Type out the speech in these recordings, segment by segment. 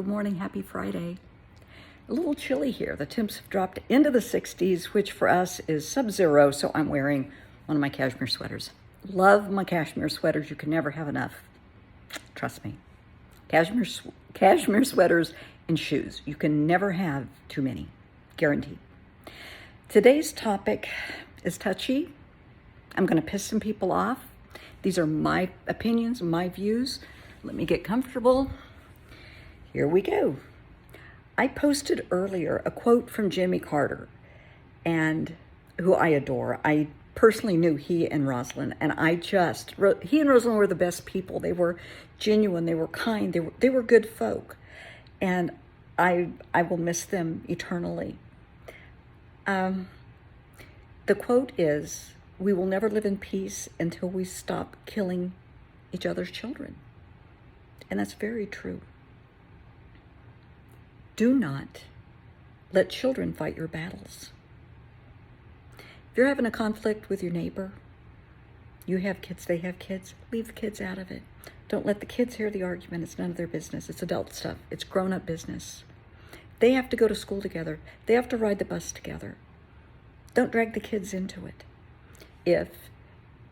Good morning. Happy Friday. A little chilly here. The temps have dropped into the 60s, which for us is sub-zero, so I'm wearing one of my cashmere sweaters. Love my cashmere sweaters. You can never have enough. Trust me. Cashmere sweaters and shoes. You can never have too many. Guaranteed. Today's topic is touchy. I'm going to piss some people off. These are my opinions, my views. Let me get comfortable. Here we go. I posted earlier a quote from Jimmy Carter, and who I adore. I personally knew he and Rosalind, and he and Rosalind were the best people. They were genuine, they were kind, they were good folk, and I will miss them eternally. The quote is, "We will never live in peace until we stop killing each other's children." And that's very true. Do not let children fight your battles. If you're having a conflict with your neighbor, you have kids, they have kids, leave the kids out of it. Don't let the kids hear the argument. It's none of their business. It's adult stuff. It's grown-up business. They have to go to school together. They have to ride the bus together. Don't drag the kids into it. If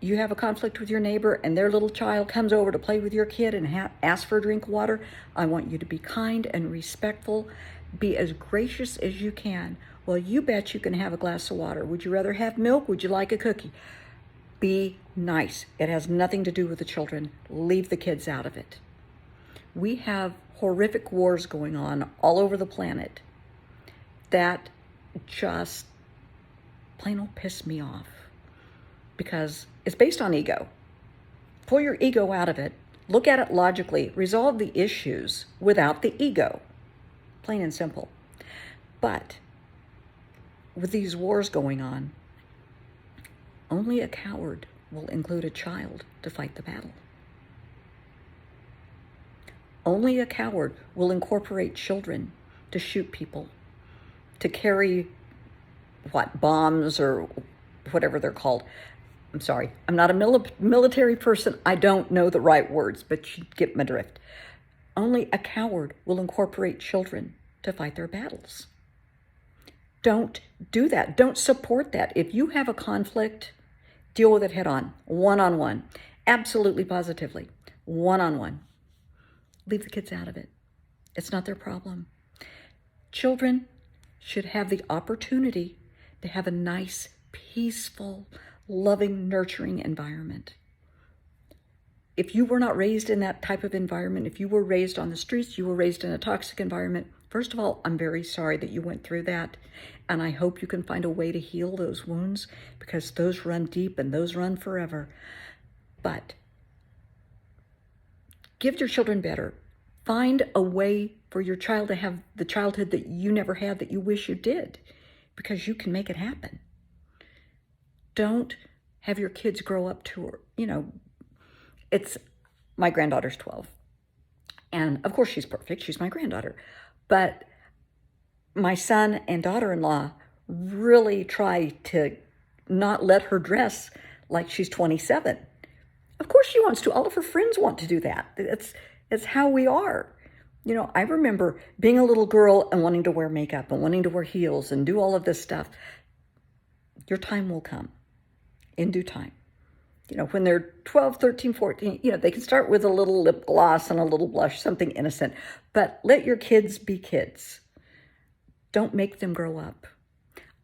you have a conflict with your neighbor and their little child comes over to play with your kid and asks for a drink of water, I want you to be kind and respectful. Be as gracious as you can. Well, you bet you can have a glass of water. Would you rather have milk? Would you like a cookie? Be nice. It has nothing to do with the children. Leave the kids out of it. We have horrific wars going on all over the planet that just plain old piss me off, because it's based on ego. Pull your ego out of it. Look at it logically. Resolve the issues without the ego. Plain and simple. But with these wars going on, only a coward will include a child to fight the battle. Only a coward will incorporate children to shoot people, to carry, bombs or whatever they're called. I'm sorry, I'm not a military person. I don't know the right words, but you get my drift. Only a coward will incorporate children to fight their battles. Don't do that. Don't support that. If you have a conflict, deal with it head on, one-on-one. Absolutely, positively, one-on-one. Leave the kids out of it. It's not their problem. Children should have the opportunity to have a nice, peaceful, loving, nurturing environment. If you were not raised in that type of environment, if you were raised on the streets, you were raised in a toxic environment, first of all, I'm very sorry that you went through that. And I hope you can find a way to heal those wounds, because those run deep and those run forever. But give your children better. Find a way for your child to have the childhood that you never had, that you wish you did, because you can make it happen. Don't have your kids grow up to, my granddaughter's 12. And of course she's perfect. She's my granddaughter. But my son and daughter-in-law really try to not let her dress like she's 27. Of course she wants to. All of her friends want to do that. It's how we are. I remember being a little girl and wanting to wear makeup and wanting to wear heels and do all of this stuff. Your time will come in due time. When they're 12, 13, 14, they can start with a little lip gloss and a little blush, something innocent. But let your kids be kids. Don't make them grow up.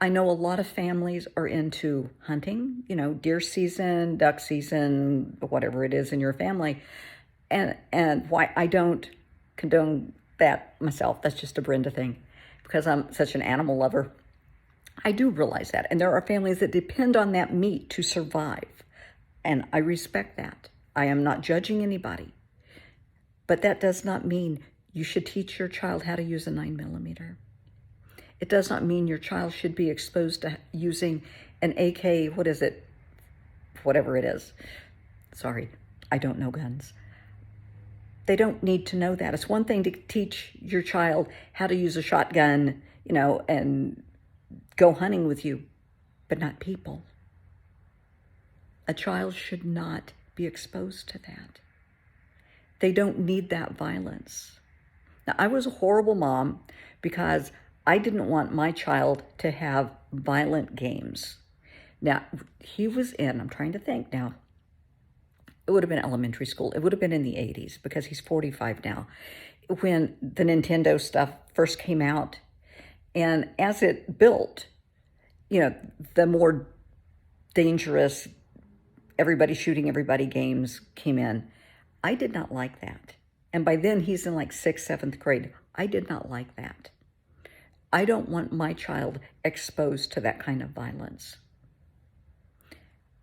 I know a lot of families are into hunting, deer season, duck season, whatever it is in your family. And why I don't condone that myself. That's just a Brenda thing, because I'm such an animal lover. I do realize that. And there are families that depend on that meat to survive. And I respect that. I am not judging anybody. But that does not mean you should teach your child how to use a 9mm. It does not mean your child should be exposed to using an AK, whatever it is. Sorry, I don't know guns. They don't need to know that. It's one thing to teach your child how to use a shotgun, and go hunting with you, but not people. A child should not be exposed to that. They don't need that violence. Now, I was a horrible mom because I didn't want my child to have violent games. Now, he was in, I'm trying to think now, it would have been elementary school. It would have been in the 80s because he's 45 now, when the Nintendo stuff first came out. And as it built, the more dangerous everybody shooting everybody games came in. I did not like that. And by then he's in like 6th, 7th grade. I did not like that. I don't want my child exposed to that kind of violence.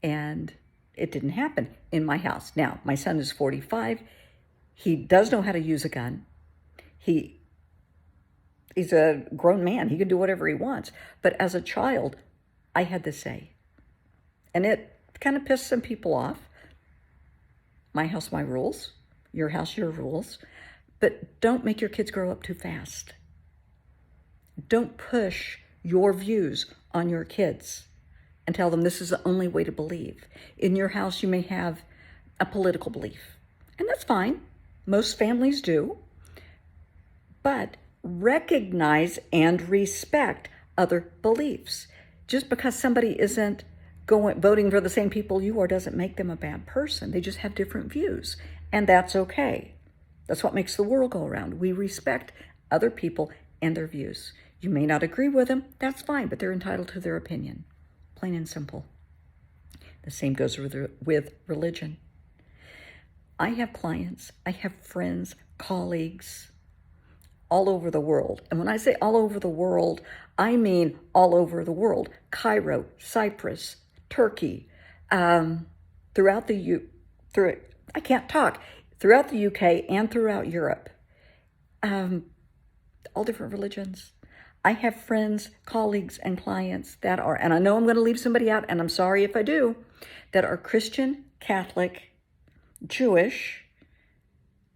And it didn't happen in my house. Now, my son is 45. He does know how to use a gun. He's a grown man. He can do whatever he wants. But as a child, I had the say. And it kind of pissed some people off. My house, my rules. Your house, your rules. But don't make your kids grow up too fast. Don't push your views on your kids and tell them this is the only way to believe. In your house, you may have a political belief. And that's fine. Most families do. But recognize and respect other beliefs. Just because somebody isn't voting for the same people you are doesn't make them a bad person. They just have different views. And that's okay. That's what makes the world go around. We respect other people and their views. You may not agree with them. That's fine, but they're entitled to their opinion. Plain and simple. The same goes with religion. I have clients, I have friends, colleagues all over the world. And when I say all over the world, I mean all over the world. Cairo, Cyprus, Turkey, throughout the UK and throughout Europe. All different religions. I have friends, colleagues, and clients that are, and I know I'm going to leave somebody out, and I'm sorry if I do, that are Christian, Catholic, Jewish,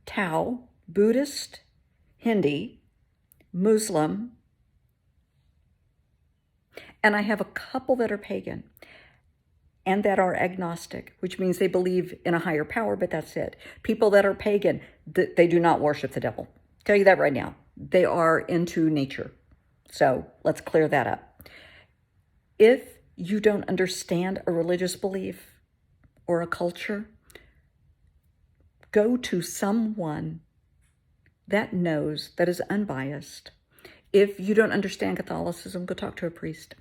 Tao, Buddhist, Hindi, Muslim, and I have a couple that are pagan and that are agnostic, which means they believe in a higher power, but that's it. People that are pagan, they do not worship the devil. Tell you that right now. They are into nature. So let's clear that up. If you don't understand a religious belief or a culture, go to someone that knows, that is unbiased. If you don't understand Catholicism, go talk to a priest.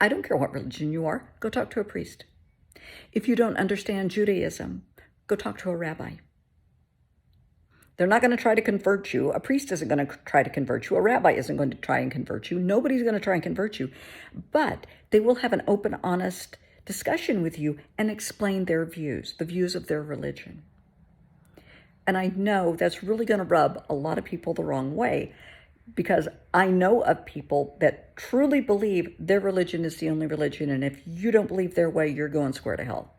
I don't care what religion you are, go talk to a priest. If you don't understand Judaism, go talk to a rabbi. They're not going to try to convert you. A priest isn't going to try to convert you. A rabbi isn't going to try and convert you. Nobody's going to try and convert you. But they will have an open, honest discussion with you and explain their views, the views of their religion. And I know that's really going to rub a lot of people the wrong way, because I know of people that truly believe their religion is the only religion, and if you don't believe their way, you're going square to hell.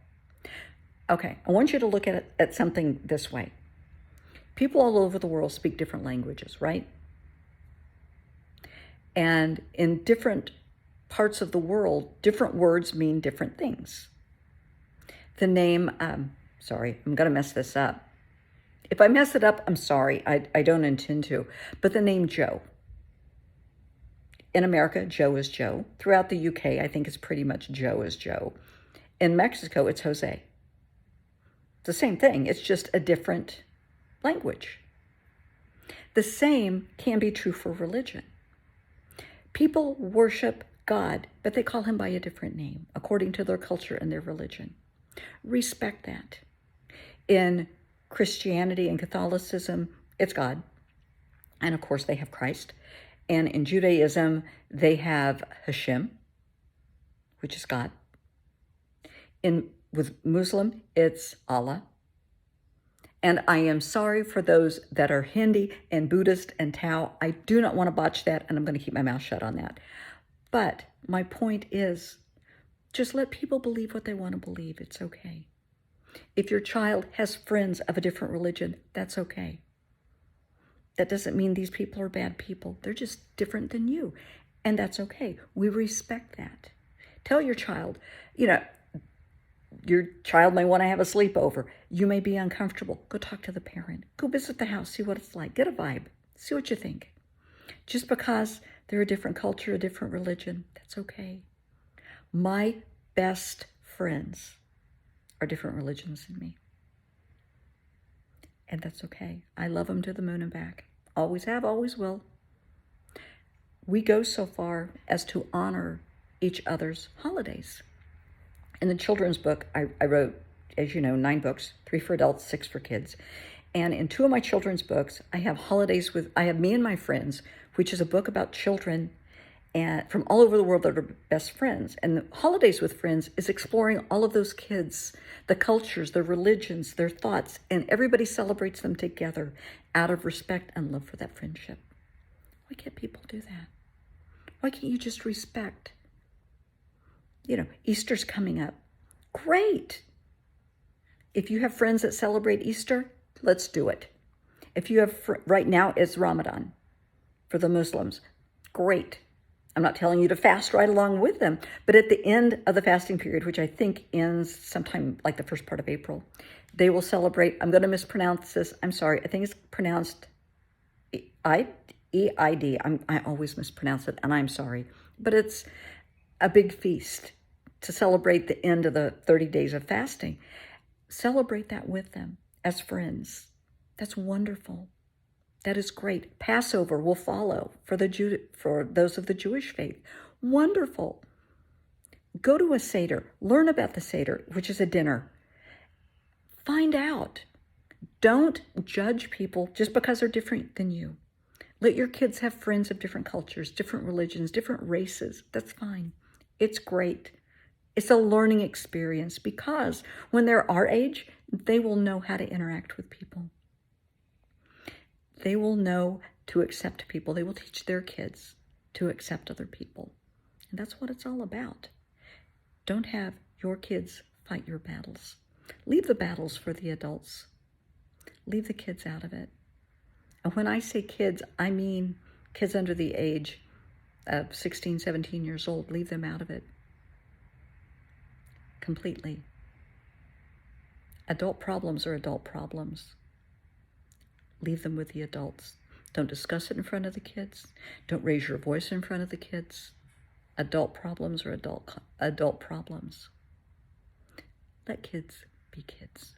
Okay, I want you to look at something this way. People all over the world speak different languages, right? And in different parts of the world, different words mean different things. The name, sorry, I'm going to mess this up. If I mess it up, I'm sorry. I don't intend to. But the name Joe. In America, Joe is Joe. Throughout the UK, I think it's pretty much Joe is Joe. In Mexico, it's Jose. It's the same thing. It's just a different language. The same can be true for religion. People worship God, but they call him by a different name, according to their culture and their religion. Respect that. In Christianity and Catholicism, it's God. And of course, they have Christ. And in Judaism, they have Hashem, which is God. With Muslim, it's Allah. And I am sorry for those that are Hindi and Buddhist and Tao. I do not want to botch that, and I'm going to keep my mouth shut on that. But my point is, just let people believe what they want to believe. It's okay. If your child has friends of a different religion, that's okay. That doesn't mean these people are bad people. They're just different than you. And that's okay. We respect that. Tell your child, Your child may want to have a sleepover. You may be uncomfortable. Go talk to the parent. Go visit the house. See what it's like. Get a vibe. See what you think. Just because they're a different culture, a different religion, that's okay. My best friends are different religions than me. And that's okay. I love them to the moon and back. Always have, always will. We go so far as to honor each other's holidays. In the children's book, I wrote, as you know, 9 books, 3 for adults, 6 for kids. And in 2 of my children's books, I have I have Me and My Friends, which is a book about children and from all over the world that are best friends. And the Holidays with Friends is exploring all of those kids, the cultures, their religions, their thoughts, and everybody celebrates them together out of respect and love for that friendship. Why can't people do that? Why can't you just respect? Easter's coming up. Great. If you have friends that celebrate Easter, let's do it. If you have, right now it's Ramadan for the Muslims. Great. I'm not telling you to fast right along with them, but at the end of the fasting period, which I think ends sometime like the first part of April, they will celebrate. I'm going to mispronounce this. I'm sorry. I think it's pronounced Eid. I always mispronounce it, and I'm sorry. But it's a big feast to celebrate the end of the 30 days of fasting. Celebrate that with them as friends. That's wonderful. That is great. Passover will follow for those of the Jewish faith. Wonderful. Go to a Seder. Learn about the Seder, which is a dinner. Find out. Don't judge people just because they're different than you. Let your kids have friends of different cultures, different religions, different races. That's fine. It's great. It's a learning experience because when they're our age, they will know how to interact with people. They will know to accept people. They will teach their kids to accept other people. And that's what it's all about. Don't have your kids fight your battles. Leave the battles for the adults. Leave the kids out of it. And when I say kids, I mean kids under the age of 16, 17 years old. Leave them out of it completely. Adult problems are adult problems. Leave them with the adults. Don't discuss it in front of the kids. Don't raise your voice in front of the kids. Adult problems are adult problems. Let kids be kids.